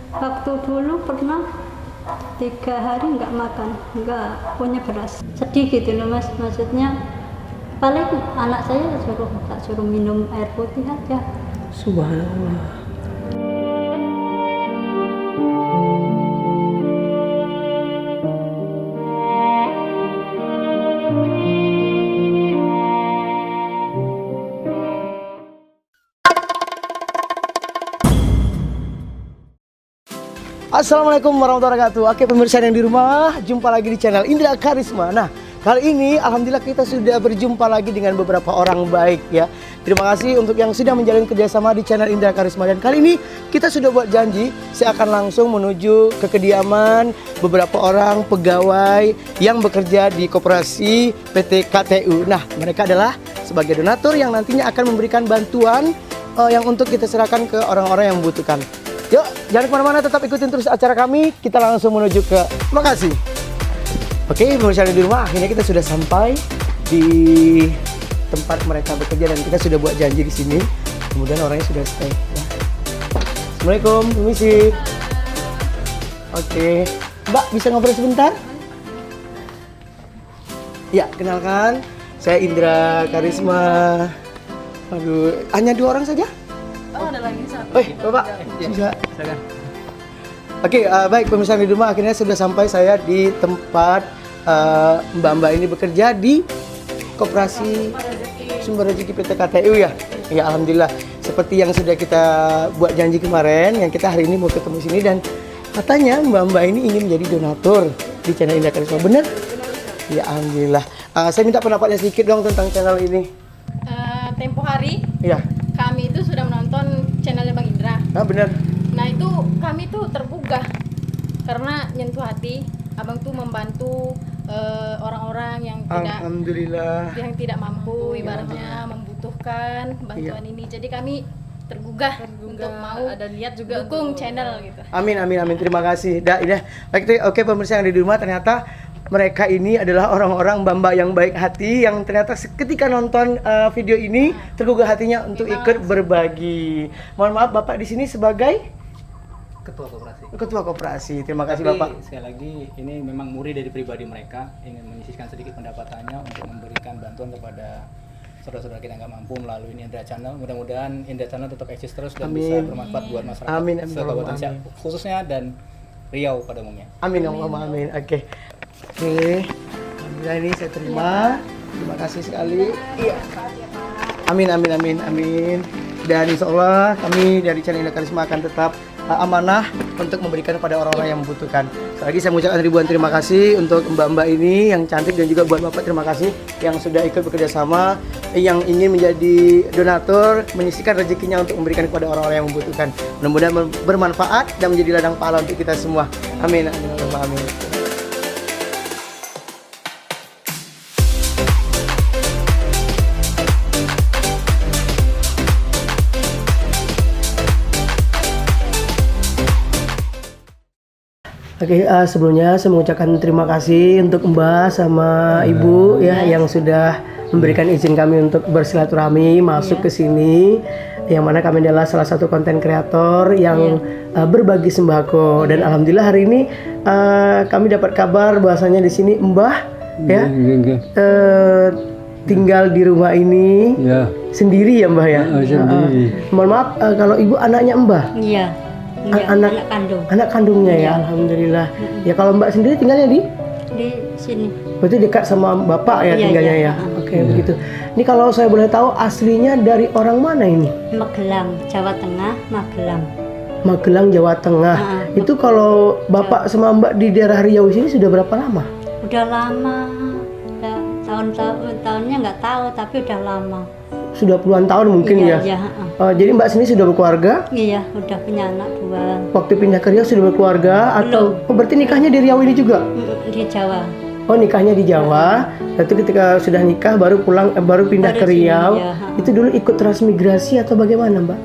Waktu dulu pernah 3 hari nggak makan, nggak punya beras. Sedih gitu loh mas, maksudnya paling anak saya tak suruh minum air putih aja. Subhanallah. Assalamualaikum warahmatullahi wabarakatuh. Oke pemirsa yang di rumah, jumpa lagi di channel Indra Karisma. Nah, kali ini alhamdulillah kita sudah berjumpa lagi dengan beberapa orang baik ya. Terima kasih untuk yang sudah menjalin kerjasama di channel Indra Karisma. Dan kali ini kita sudah buat janji, saya akan langsung menuju ke kediaman beberapa orang pegawai yang bekerja di koperasi PT KTU. Nah, mereka adalah sebagai donatur yang nantinya akan memberikan bantuan yang untuk kita serahkan ke orang-orang yang membutuhkan. Yuk, jangan kemana-mana, tetap ikutin terus acara kami. Kita langsung menuju ke lokasi. Oke, pemirsa di rumah, akhirnya kita sudah sampai di tempat mereka bekerja dan kita sudah buat janji di sini. Kemudian orangnya sudah stay. Ya. Assalamualaikum, permisi. Oke, Mbak bisa ngobrol sebentar? Ya, kenalkan, saya Indra Karisma. Aduh, hanya 2 orang saja? Oh, ada lagi satu. Bapak, bisa. Silakan. Oke, baik pemirsa di rumah, akhirnya sudah sampai saya di tempat mbak-mbak ini bekerja di Koperasi Sumber Rezeki PT KTU ya. Ya alhamdulillah. Seperti yang sudah kita buat janji kemarin, yang kita hari ini mau ketemu sini dan katanya mbak-mbak ini ingin menjadi donatur di channel Indra Karisma. Benar? Ya alhamdulillah. Saya minta pendapatnya sedikit dong tentang channel ini. Tempo hari Iya. kami itu sudah menonton channelnya Bang Indra. Benar. Nah itu kami tuh tergugah karena nyentuh hati. Abang tuh membantu orang-orang yang tidak mampu, ibaratnya membutuhkan bantuan ini. Jadi kami tergugah untuk mau ada niat juga dukung channel gitu. Amin. Terima kasih. Oke pemirsa yang ada di rumah, ternyata mereka ini adalah orang-orang mbak-mbak yang baik hati yang ternyata ketika nonton video ini tergugah hatinya untuk ikut berbagi. Mohon maaf Bapak di sini sebagai Ketua Koperasi. Terima kasih Bapak. Sekali lagi ini memang murni dari pribadi mereka, ingin menyisihkan sedikit pendapatannya untuk memberikan bantuan kepada saudara-saudara kita nggak mampu melalui Indra Channel. Mudah-mudahan Indra Channel tetap eksis terus dan bisa bermanfaat buat masyarakat Kabupaten Siak khususnya dan Riau pada umumnya. Amin. Oke. Alhamdulillah ini saya terima. Terima kasih sekali. Iya. Amin. Dan insya Allah kami dari channel Indra Karisma akan tetap amanah untuk memberikan kepada orang-orang yang membutuhkan. Sekali lagi saya mengucapkan ribuan terima kasih untuk mbak-mbak ini yang cantik dan juga buat Bapak terima kasih yang sudah ikut bekerja sama, yang ingin menjadi donatur, menyisihkan rezekinya untuk memberikan kepada orang-orang yang membutuhkan. Mudah-mudahan bermanfaat dan menjadi ladang pahala untuk kita semua. Amin. Oke, sebelumnya saya mengucapkan terima kasih untuk Mbak sama Ibu yang sudah memberikan izin kami untuk bersilaturahmi masuk ke sini, yang mana kami adalah salah satu konten kreator yang berbagi sembako dan alhamdulillah hari ini kami dapat kabar bahwasanya di sini Mbah tinggal di rumah ini sendiri ya Mbah ya. Mohon maaf kalau Ibu anaknya Mbah. Iya. Anak kandungnya ya, alhamdulillah. Ya kalau Mbak sendiri tinggalnya di sini. Berarti dekat sama Bapak ya tinggalnya ya. Oke, begitu. Ini kalau saya boleh tahu aslinya dari orang mana ini? Magelang, Jawa Tengah, Magelang, Jawa Tengah. Itu kalau Bapak sama Mbak di daerah Riau sini sudah berapa lama? Udah lama. Tahunnya nggak tahu, tapi udah lama. Sudah puluhan tahun mungkin ya? Jadi Mbak sendiri sudah berkeluarga? Iya, udah punya anak 2. Waktu pindah ke Riau sudah berkeluarga atau berarti nikahnya di Riau ini juga? Di Jawa. Oh, nikahnya di Jawa. Lalu ketika sudah nikah baru pulang baru pindah ke Riau. Itu dulu ikut transmigrasi atau bagaimana, Mbak?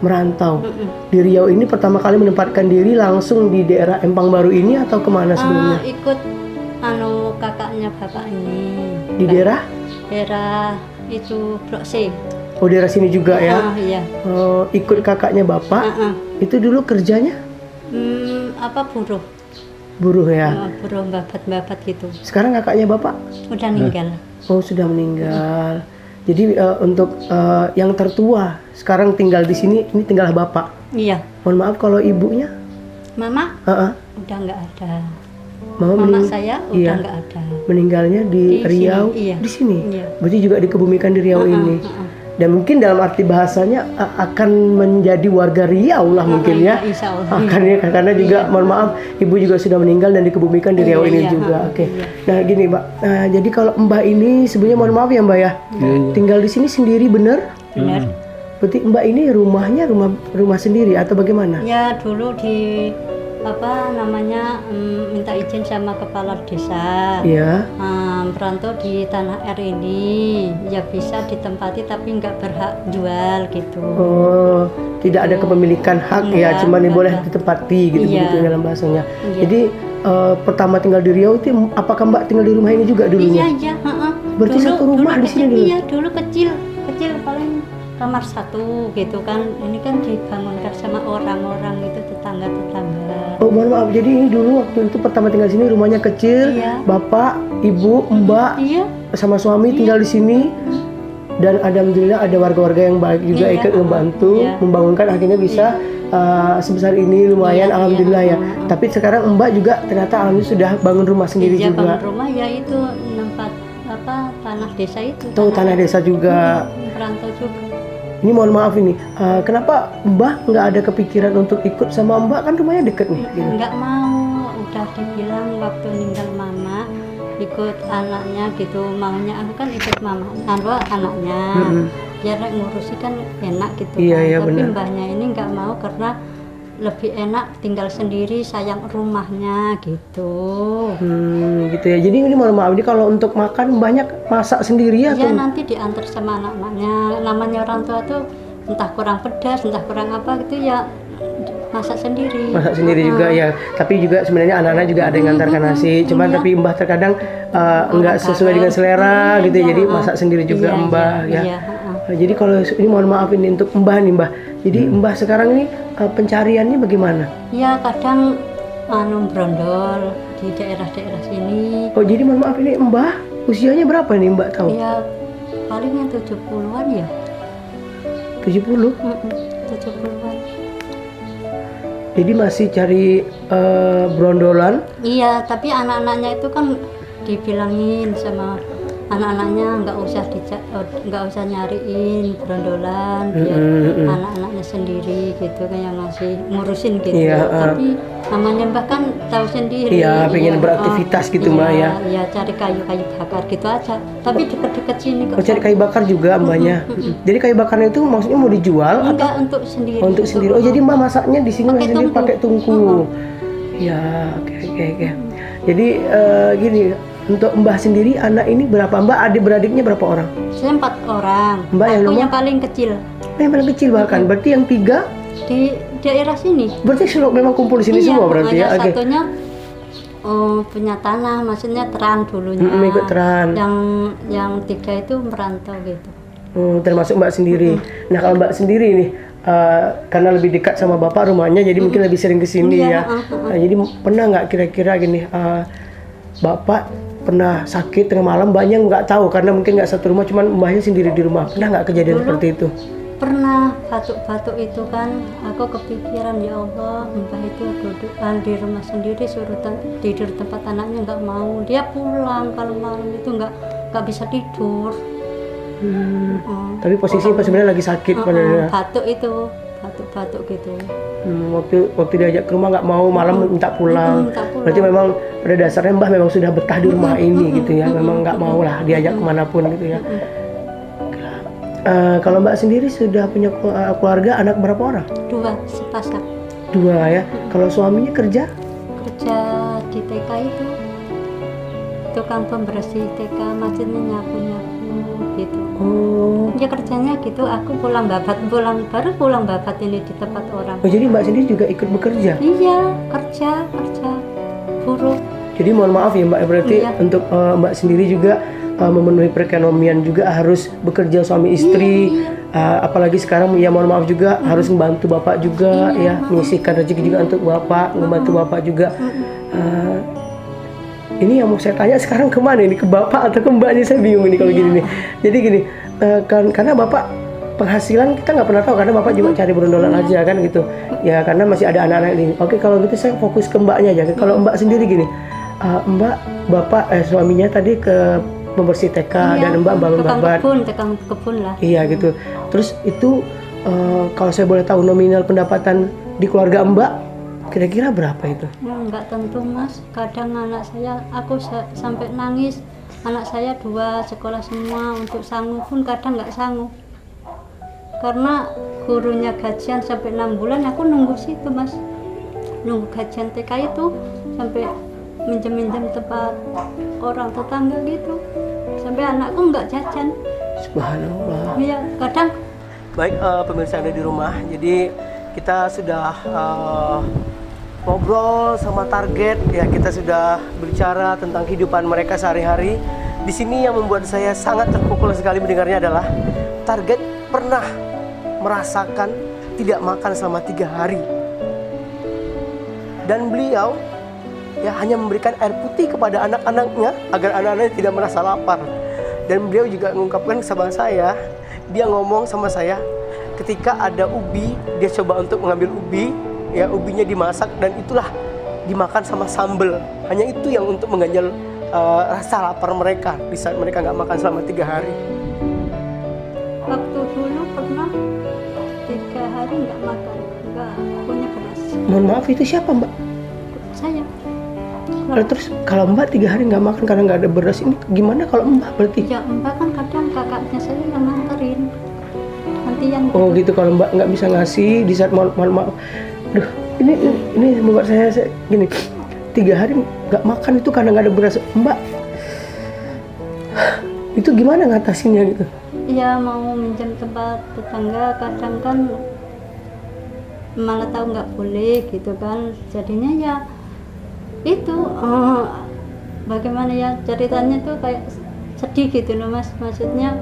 Merantau. Di Riau ini pertama kali menempatkan diri langsung di daerah Empang Baru ini atau kemana sebelumnya? Ikut kakaknya bapak ini. Di daerah itu Blok C. Oh daerah sini juga ya? Iya. Ikut kakaknya bapak. Itu dulu kerjanya? Buruh. Buruh ya? Buruh babat-babat gitu. Sekarang kakaknya bapak? Udah meninggal. Oh sudah meninggal. Jadi untuk yang tertua sekarang tinggal di sini, ini tinggal bapak. Iya. Mohon maaf kalau ibunya? Mama udah nggak ada. Mama saya udah nggak ada. Meninggalnya di Riau, sini, iya. di sini. Iya. Berarti juga dikebumikan di Riau ini. Dan mungkin dalam arti bahasanya akan menjadi warga Riau lah mungkin ya. Insya Allah. Akan ya, karena juga mohon maaf ibu juga sudah meninggal dan dikebumikan di Riau ini juga. Oke. Nah gini Mbak, jadi kalau Mbak ini sebenarnya mohon maaf ya Mbak ya, tinggal di sini sendiri benar? Benar. Berarti Mbak ini rumahnya rumah sendiri atau bagaimana? Ya dulu di minta izin sama kepala desa. Iya. Merantau di tanah air ini ya bisa ditempati tapi nggak berhak jual gitu. Oh, tidak ada kepemilikan hak ya, cuman boleh ditempati gitu begitu dalam bahasanya. Iya. Jadi pertama tinggal di Riau itu apakah Mbak tinggal di rumah ini juga dulunya? Iya. Berarti satu rumah di sini dulu? Iya, dulu kecil paling kamar satu gitu kan. Ini kan dibangunkan sama orang-orang itu tetangga-tetangga. Oh mohon maaf, jadi ini dulu waktu itu pertama tinggal di sini rumahnya kecil, bapak, ibu, mbak, sama suami tinggal di sini. Dan alhamdulillah ada warga-warga yang baik juga ikut membantu, membangunkan akhirnya bisa sebesar ini lumayan, alhamdulillah ya. Tapi sekarang mbak juga ternyata alhamdulillah sudah bangun rumah sendiri juga. Bangun rumah ya itu tempat tanah desa itu. Tanah desa juga. Perantau juga. Ini mohon maaf ini, kenapa Mbak nggak ada kepikiran untuk ikut sama Mbak, kan rumahnya deket nih? Gitu. Nggak mau, udah dibilang waktu ninggal mama ikut anaknya gitu, maunya aku kan ikut mama, anaknya, biar ngurusi kan enak gitu Iya, kan. Tapi benar. mbahnya ini nggak mau karena lebih enak tinggal sendiri, sayang rumahnya gitu. Gitu ya. Jadi ini mohon maaf, ini kalau untuk makan banyak masak sendiri ya? Iya nanti diantar sama anak-anaknya. Namanya orang tua tuh entah kurang pedas, entah kurang apa gitu ya masak sendiri. Masak sendiri juga ya. Tapi juga sebenarnya anak-anak juga ada yang ngantarkan nasi. Cuman tapi Mbah terkadang enggak sesuai dengan selera gitu. Jadi masak sendiri juga Mbah ya. Jadi kalau ini mohon maaf ini untuk Mbah nih Mbah. Jadi Mbah sekarang ini pencariannya bagaimana? Ya kadang brondol di daerah-daerah sini. Oh jadi mohon maaf ini Mbah usianya berapa nih Mbak tahu? Ya palingnya 70-an ya. 70? 70-an. Jadi masih cari brondolan? Iya, tapi anak-anaknya itu kan dibilangin sama anak-anaknya nggak usah nyariin brondolan, biar anak-anaknya sendiri gitu kan yang ngasih ngurusin gitu. Tapi namanya Mbak kan tahu sendiri. Iya, pengen beraktivitas gitu Mbak ya. Iya, cari kayu-kayu bakar gitu aja. Tapi deket-deket sini kok. Oh, cari kayu bakar juga Mbaknya. Jadi kayu bakarnya itu maksudnya mau dijual enggak, atau untuk sendiri. untuk sendiri. Oh, jadi Mbak masaknya di sini sendiri pakai tungku. Ya, oke. Jadi gini, untuk Mbah sendiri anak ini berapa? Mbak adik-beradiknya berapa orang? Saya 4 orang. Mbak yang Aku yang nomor? paling kecil Yang paling kecil bahkan. Berarti yang 3 di daerah sini. berarti memang kumpul di sini semua berarti ya. Oke. Satunya punya tanah, maksudnya teran dulunya. Ikut teran. Yang 3 itu merantau gitu. Termasuk Mbak sendiri. Nah, kalau Mbak sendiri nih karena lebih dekat sama Bapak rumahnya jadi mungkin lebih sering ke sini ya. Nah, jadi pernah nggak kira-kira gini Bapak pernah sakit tengah malam, Mbaknya nggak tahu karena mungkin nggak satu rumah, cuman Mbahnya sendiri di rumah. Pernah nggak kejadian seperti itu? Pernah batuk-batuk itu kan, aku kepikiran ya Allah, Mbah itu duduk di rumah sendiri suruh tidur tempat anaknya nggak mau. Dia pulang kalau malam itu nggak bisa tidur. Tapi posisinya sebenarnya lagi sakit pada batuk itu, batuk-batuk gitu. Waktu diajak ke rumah nggak mau, malam minta pulang. Berarti memang pada dasarnya Mbah memang sudah betah di rumah ini gitu ya, memang nggak mau lah diajak kemanapun gitu ya. Kalau Mbak sendiri sudah punya keluarga, anak berapa orang? 2 sepasang. 2 ya. Kalau suaminya kerja Di TK itu tukang pembersih TK, maksudnya nyapu gitu. Ya kerjanya gitu. Aku baru pulang babat ini di tempat orang. Oh jadi Mbak sendiri juga ikut bekerja? Iya, kerja buruh. Jadi mohon maaf ya Mbak, berarti untuk Mbak sendiri juga memenuhi perekonomian juga harus bekerja suami istri. Apalagi sekarang ya mohon maaf juga harus membantu bapak juga ya, menyisihkan rezeki juga untuk bapak, membantu bapak juga. Ini yang mau saya tanya sekarang kemana ini, ke bapak atau ke mbaknya, saya bingung ini kalau gini nih. Jadi gini, karena bapak penghasilan kita nggak pernah tahu, karena bapak juga cari berondolan aja kan gitu ya, karena masih ada anak-anak ini. Oke, kalau gitu saya fokus ke mbaknya aja. Kalau mbak sendiri gini, mbak bapak suaminya tadi ke membersih TK dan mbak bangun babat, tukang kebun lah. Iya gitu. Terus itu kalau saya boleh tahu nominal pendapatan di keluarga mbak kira-kira berapa itu? Ya, nggak tentu mas, kadang anak saya, aku sampai nangis, anak saya 2 sekolah semua, untuk sanggup pun kadang nggak sanggup, karena gurunya gajian sampai 6 bulan, aku nunggu situ mas, nunggu gajian TK itu, sampai minjem tempat orang tetangga gitu, sampai anakku nggak jajan. Subhanallah. Iya, kadang. Baik, pemirsa yang ada di rumah, jadi kita sudah ngobrol sama target ya, kita sudah berbicara tentang kehidupan mereka sehari-hari. Di sini yang membuat saya sangat terpukul sekali mendengarnya adalah target pernah merasakan tidak makan selama 3 hari, dan beliau ya hanya memberikan air putih kepada anak-anaknya agar anak-anaknya tidak merasa lapar. Dan beliau juga mengungkapkan sama saya, dia ngomong sama saya ketika ada ubi, dia coba untuk mengambil ubi ya, ubinya dimasak dan itulah dimakan sama sambal. Hanya itu yang untuk mengganjal rasa lapar mereka di saat mereka nggak makan selama 3 hari. Waktu dulu pernah 3 hari nggak makan, nggak punya beras. Mohon maaf, itu siapa mbak? Saya. Terus kalau mbak 3 hari nggak makan karena nggak ada beras, ini gimana kalau mbak berarti? Ya mbak kan kadang kakaknya saya yang nganterin, gantian. Oh gitu, kalau mbak nggak bisa ngasih di saat mohon maaf. Duh, ini membuat saya gini, 3 hari nggak makan itu karena nggak ada beras. Mbak, itu gimana ngatasinnya gitu? Iya, mau minjem tempat tetangga, kadang kan malah tahu nggak boleh gitu kan. Jadinya ya itu bagaimana ya, ceritanya tuh kayak sedih gitu loh mas. Maksudnya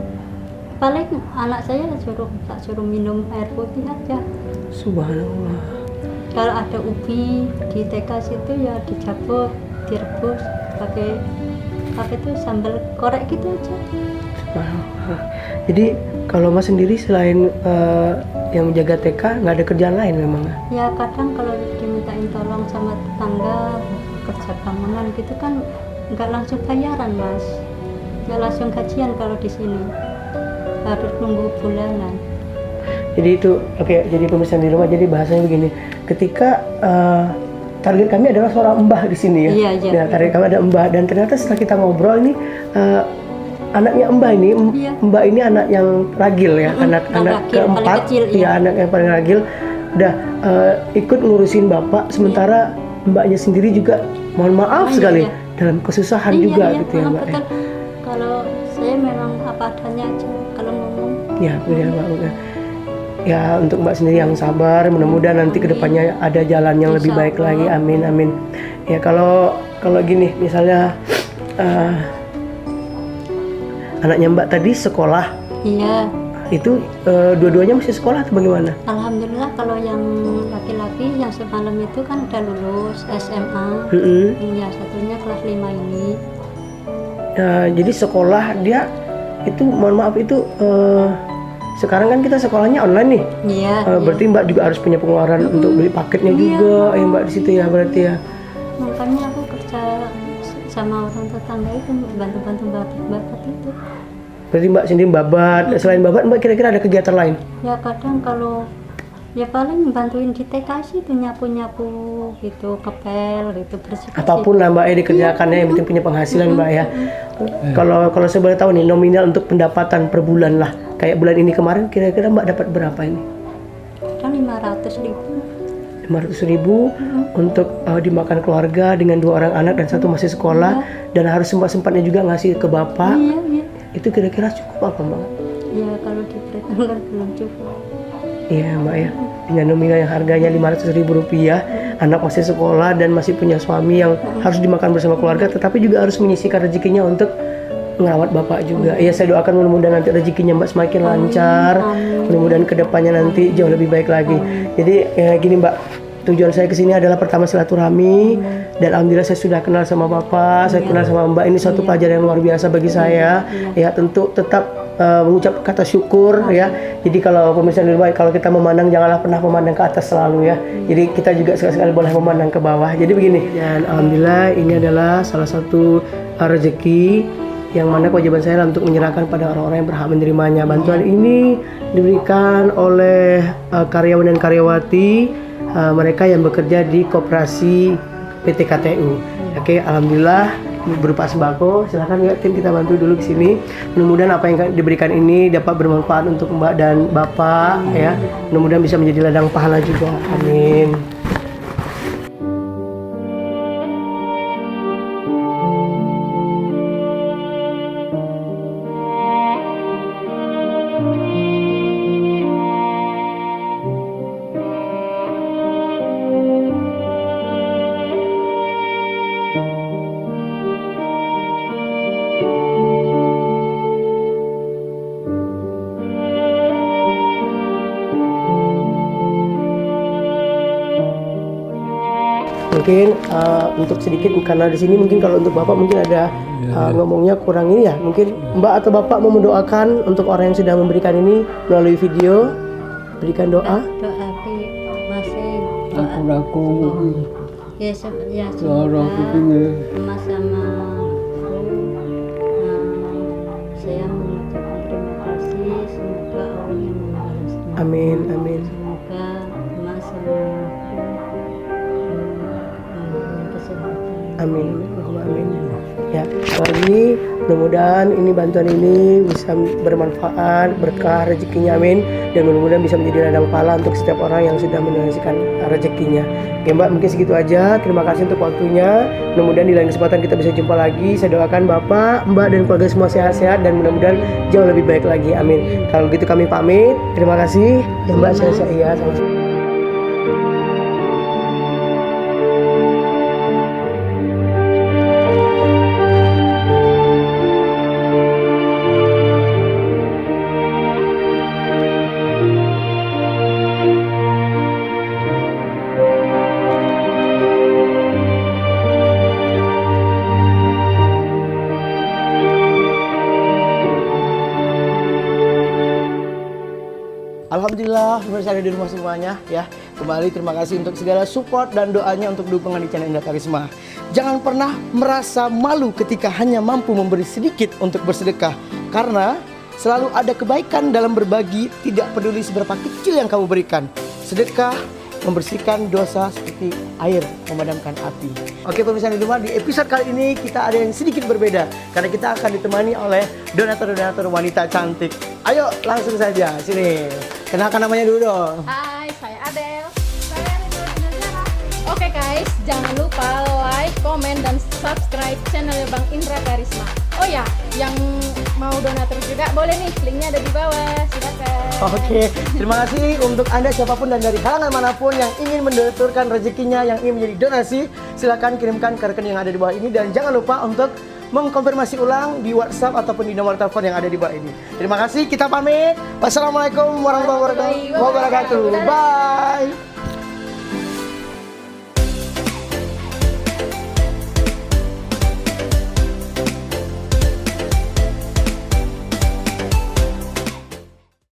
paling anak saya tak suruh minum air putih aja. Subhanallah. Kalau ada ubi di TK situ ya dicabut, direbus pakai apa itu sambal korek gitu aja. Subhanallah. Jadi kalau mas sendiri selain yang menjaga TK nggak ada kerjaan lain memang? Ya kadang kalau dimintain tolong sama tetangga kerja bangunan gitu kan nggak langsung bayaran mas, nggak langsung gajian kalau di sini, harus nunggu bulanan. Jadi itu oke, jadi pemirsa di rumah, jadi bahasanya begini, ketika target kami adalah seorang mbah di sini ya. Iya, iya. Nah, target kami ada mbah, dan ternyata setelah kita ngobrol ini anaknya mbah ini, Iya. mbah ini anak yang ragil ya, anak ragil, keempat, paling kecil, ya iya. anak yang paling ragil, udah ikut ngurusin bapak, sementara mbaknya sendiri juga mohon maaf sekali dalam kesusahan juga gitu ya mbak. Betul. Kalau saya memang apa adanya aja kalau ngomong. Ya, benar mbak. Ya, untuk mbak sendiri yang sabar, mudah-mudahan nanti kedepannya ada jalan yang lebih baik lagi, amin amin. Ya kalau gini misalnya anaknya mbak tadi sekolah, Iya. itu dua-duanya masih sekolah atau bagaimana? Alhamdulillah kalau yang laki-laki yang semalam itu kan udah lulus SMA. Yang satunya kelas 5 ini. Jadi sekolah dia itu mohon maaf itu sekarang kan kita sekolahnya online nih. Iya. Berarti mbak juga harus punya pengeluaran untuk beli paketnya juga ya mbak di situ ya berarti ya. Makanya aku kerja sama orang tetangga itu, bantu-bantu babat itu. Berarti mbak sendiri babat. Selain babat mbak kira-kira ada kegiatan lain? Ya kadang kalau ya paling bantuin di TK sih itu nyapu-nyapu gitu, kepel gitu, bersih. Apapun lah mbak ya dikerjakannya, yang penting punya penghasilan mbak ya. Kalau saya boleh tahu nih nominal untuk pendapatan per bulan lah, kayak bulan ini kemarin kira-kira mbak dapat berapa ini? Kan 500.000. 500.000 untuk dimakan keluarga dengan 2 orang anak dan 1 masih sekolah, dan harus sempat-sempatnya juga ngasih ke bapak. Iya. Itu kira-kira cukup apa mbak? Ya kalau diperhitungkan belum cukup. Iya mbak ya, dengan nominal yang harganya 500.000 rupiah, anak masih sekolah dan masih punya suami yang harus dimakan bersama keluarga, tetapi juga harus menyisihkan rezekinya untuk ngerawat Bapak juga. Ya saya doakan mudah-mudahan nanti rezekinya Mbak semakin lancar. Mudah-mudahan kedepannya nanti jauh lebih baik lagi. Jadi ya gini Mbak, tujuan saya kesini adalah pertama silaturahmi, dan alhamdulillah saya sudah kenal sama Bapak, saya kenal sama Mbak. Ini suatu pelajaran yang luar biasa bagi saya. Ya tentu tetap mengucap kata syukur ya. Jadi kalau pemirsa di rumah, kalau kita memandang janganlah pernah memandang ke atas selalu ya. Jadi kita juga sekali-sekali boleh memandang ke bawah. Jadi begini, dan alhamdulillah ini adalah salah satu rezeki yang mana kewajiban saya adalah untuk menyerahkan pada orang-orang yang berhak menerimanya. Bantuan ini diberikan oleh karyawan dan karyawati mereka yang bekerja di koperasi PT KTU. Oke, alhamdulillah berupa sembako. Silahkan ya tim, kita bantu dulu ke sini. Mudah-mudahan apa yang diberikan ini dapat bermanfaat untuk Mbak dan Bapak ya. Mudah-mudahan bisa menjadi ladang pahala juga. Amin. Mungkin untuk sedikit, karena di sini mungkin kalau untuk Bapak mungkin ada ngomongnya kurang ini ya. Mungkin Mbak atau Bapak mau mendoakan untuk orang yang sudah memberikan ini melalui video, berikan doa. Doa ki masih Aku ya semoga Mas sama saya mengucapkan terima kasih, semoga Allah yang membalasnya. Amin, amin. Semoga Mas sama kesehatan. Amin, amin. Ya, lagi mudah-mudahan ini bantuan ini bisa bermanfaat, berkah rezekinya, amin. Dan mudah-mudahan bisa menjadi ladang pahala untuk setiap orang yang sudah menyaksikan rezekinya. Oke Mbak, mungkin segitu aja. Terima kasih untuk waktunya. Mudah-mudahan di lain kesempatan kita bisa jumpa lagi. Saya doakan Bapak, Mbak, dan keluarga semua sehat-sehat dan mudah-mudahan jauh lebih baik lagi, amin. Kalau gitu kami pamit. Terima kasih. Ya Mbak, saya ya sama-sama. Alhamdulillah, pemirsa ada di rumah semuanya ya. Kembali terima kasih untuk segala support dan doanya untuk dukungan di channel Indra Karisma. Jangan pernah merasa malu ketika hanya mampu memberi sedikit untuk bersedekah, karena selalu ada kebaikan dalam berbagi, tidak peduli seberapa kecil yang kamu berikan. Sedekah membersihkan dosa seperti air memadamkan api. Oke pemirsa di rumah, di episode kali ini kita ada yang sedikit berbeda karena kita akan ditemani oleh donatur-donatur wanita cantik. Ayo langsung saja sini. Kenalkan namanya dulu dong. Hai, saya Adel. Saya Rindu Indra. Oke guys, jangan lupa like, komen, dan subscribe channel Bang Indra Karisma. Oh ya, yang mau donatur juga boleh nih, linknya ada di bawah. Silakan. Oke, terima kasih untuk Anda siapapun dan dari kalangan manapun yang ingin mendonorkan rezekinya, yang ingin menjadi donasi, silakan kirimkan ke rekening yang ada di bawah ini, dan jangan lupa untuk mengkonfirmasi ulang di WhatsApp ataupun di nomor telepon yang ada di bawah ini. Terima kasih, kita pamit. Wassalamualaikum warahmatullahi wabarakatuh. Bye.